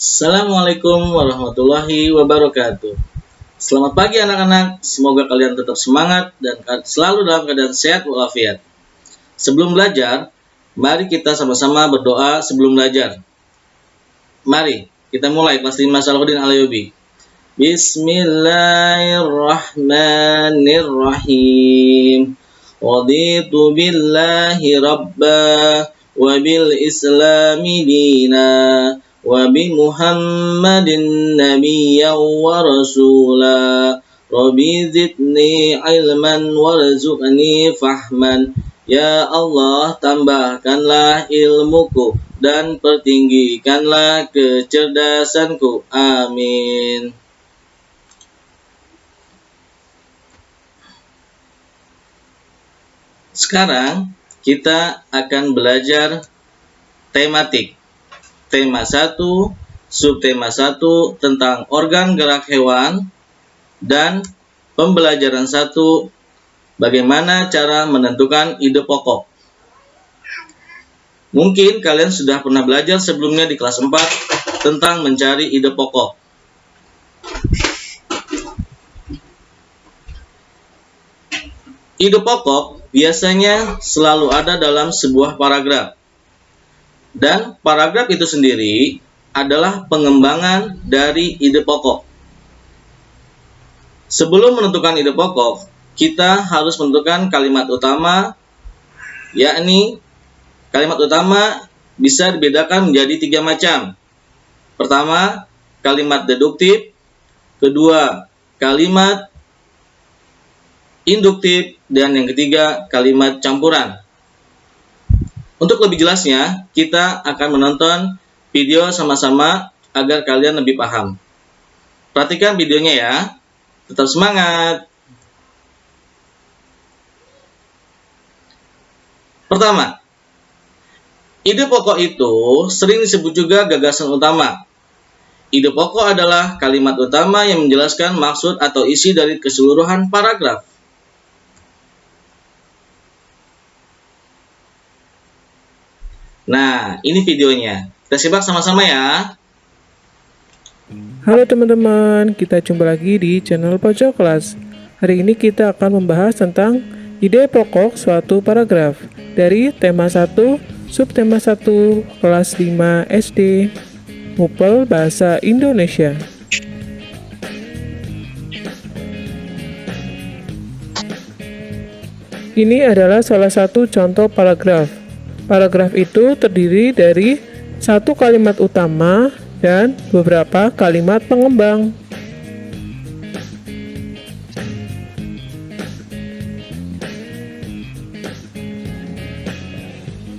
Assalamualaikum warahmatullahi wabarakatuh. Selamat pagi anak-anak, semoga kalian tetap semangat dan selalu dalam keadaan sehat walafiat. Sebelum belajar, mari kita sama-sama berdoa sebelum belajar. Mari kita mulai kelas 5 Salahuddin Al-Ayyubi. Bismillahirrahmanirrahim. Raditu billahi rabba wa bil islami dina wa bi Muhammadin nabiyyan wa rasula. Rabbi zidni ilman warzuqni fahman. Ya Allah, tambahkanlah ilmuku dan pertinggikanlah kecerdasanku. Amin. Sekarang kita akan belajar tematik. Tema 1, subtema 1 tentang organ gerak hewan, dan pembelajaran 1 bagaimana cara menentukan ide pokok. Mungkin kalian sudah pernah belajar sebelumnya di kelas 4 tentang mencari ide pokok. Ide pokok biasanya selalu ada dalam sebuah paragraf. Dan paragraf itu sendiri adalah pengembangan dari ide pokok. Sebelum menentukan ide pokok, kita harus menentukan kalimat utama, yakni kalimat utama bisa dibedakan menjadi 3 macam. Pertama, kalimat deduktif. Kedua, kalimat induktif. Dan yang ketiga, kalimat campuran. Untuk lebih jelasnya, kita akan menonton video sama-sama agar kalian lebih paham. Perhatikan videonya ya. Tetap semangat. Pertama, ide pokok itu sering disebut juga gagasan utama. Ide pokok adalah kalimat utama yang menjelaskan maksud atau isi dari keseluruhan paragraf. Nah, ini videonya. Kita simak sama-sama ya. Halo teman-teman, kita jumpa lagi di channel Pojok Kelas. Hari ini kita akan membahas tentang ide pokok suatu paragraf dari tema 1, subtema 1, kelas 5 SD, Mupel Bahasa Indonesia. Ini adalah salah satu contoh paragraf. Paragraf itu terdiri dari satu kalimat utama dan beberapa kalimat pengembang.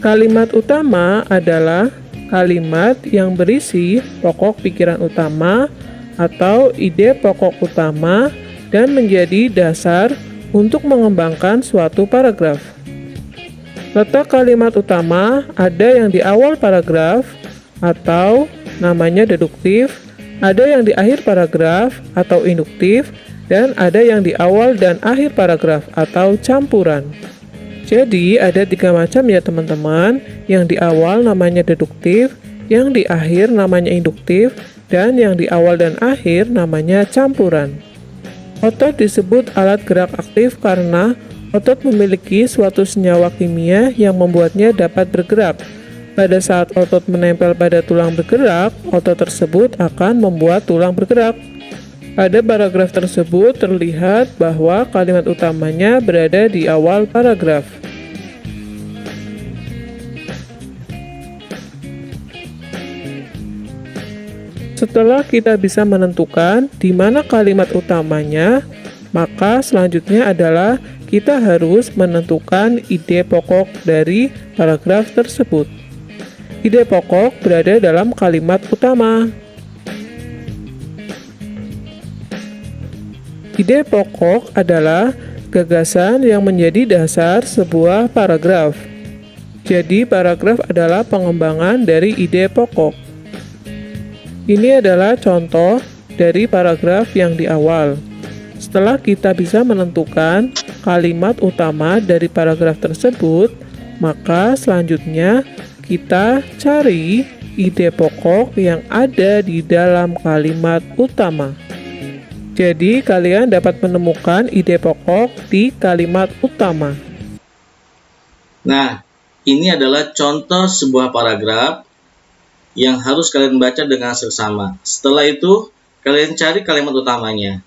Kalimat utama adalah kalimat yang berisi pokok pikiran utama atau ide pokok utama dan menjadi dasar untuk mengembangkan suatu paragraf. Letak kalimat utama ada yang di awal paragraf atau namanya deduktif, ada yang di akhir paragraf atau induktif, dan ada yang di awal dan akhir paragraf atau campuran. Jadi ada 3 macam ya teman-teman, yang di awal namanya deduktif, yang di akhir namanya induktif, dan yang di awal dan akhir namanya campuran. Otot disebut alat gerak aktif karena otot memiliki suatu senyawa kimia yang membuatnya dapat bergerak. Pada saat otot menempel pada tulang bergerak, otot tersebut akan membuat tulang bergerak. Pada paragraf tersebut terlihat bahwa kalimat utamanya berada di awal paragraf. Setelah kita bisa menentukan di mana kalimat utamanya, maka selanjutnya adalah kita harus menentukan ide pokok dari paragraf tersebut. Ide pokok berada dalam kalimat utama. Ide pokok adalah gagasan yang menjadi dasar sebuah paragraf. Jadi, paragraf adalah pengembangan dari ide pokok. Ini adalah contoh dari paragraf yang di awal. Setelah kita bisa menentukan kalimat utama dari paragraf tersebut, maka selanjutnya kita cari ide pokok yang ada di dalam kalimat utama. Jadi, kalian dapat menemukan ide pokok di kalimat utama. Nah, ini adalah contoh sebuah paragraf yang harus kalian baca dengan seksama. Setelah itu, kalian cari kalimat utamanya.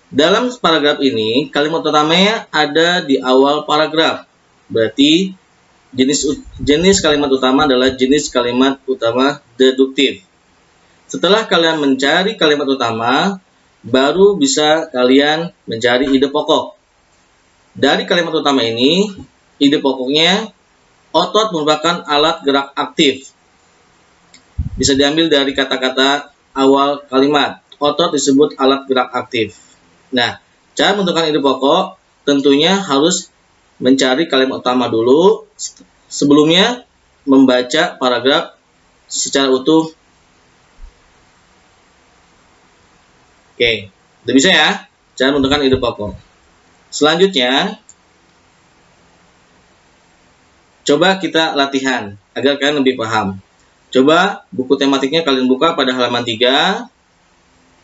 Dalam paragraf ini, kalimat utamanya ada di awal paragraf. Berarti, jenis kalimat utama adalah jenis kalimat utama deduktif. Setelah kalian mencari kalimat utama, baru bisa kalian mencari ide pokok. Dari kalimat utama ini, ide pokoknya, otot merupakan alat gerak aktif. Bisa diambil dari kata-kata awal kalimat. Otot disebut alat gerak aktif. Nah, cara menentukan ide pokok tentunya harus mencari kalimat utama dulu. Sebelumnya, membaca paragraf secara utuh. Oke, udah bisa ya cara menentukan ide pokok. Selanjutnya, coba kita latihan agar kalian lebih paham. Coba buku tematiknya kalian buka pada halaman 3.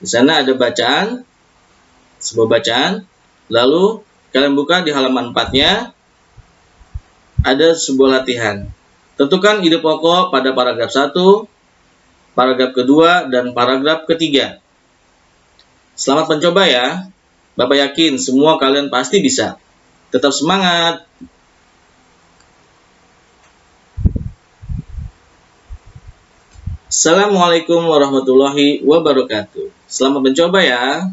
Di sana ada bacaan, sebuah bacaan. Lalu kalian buka di halaman 4-nya, ada sebuah latihan. Tentukan ide pokok pada paragraf 1, paragraf kedua, dan paragraf ketiga. Selamat mencoba ya. Bapak yakin semua kalian pasti bisa. Tetap semangat. Assalamualaikum warahmatullahi wabarakatuh. Selamat mencoba ya.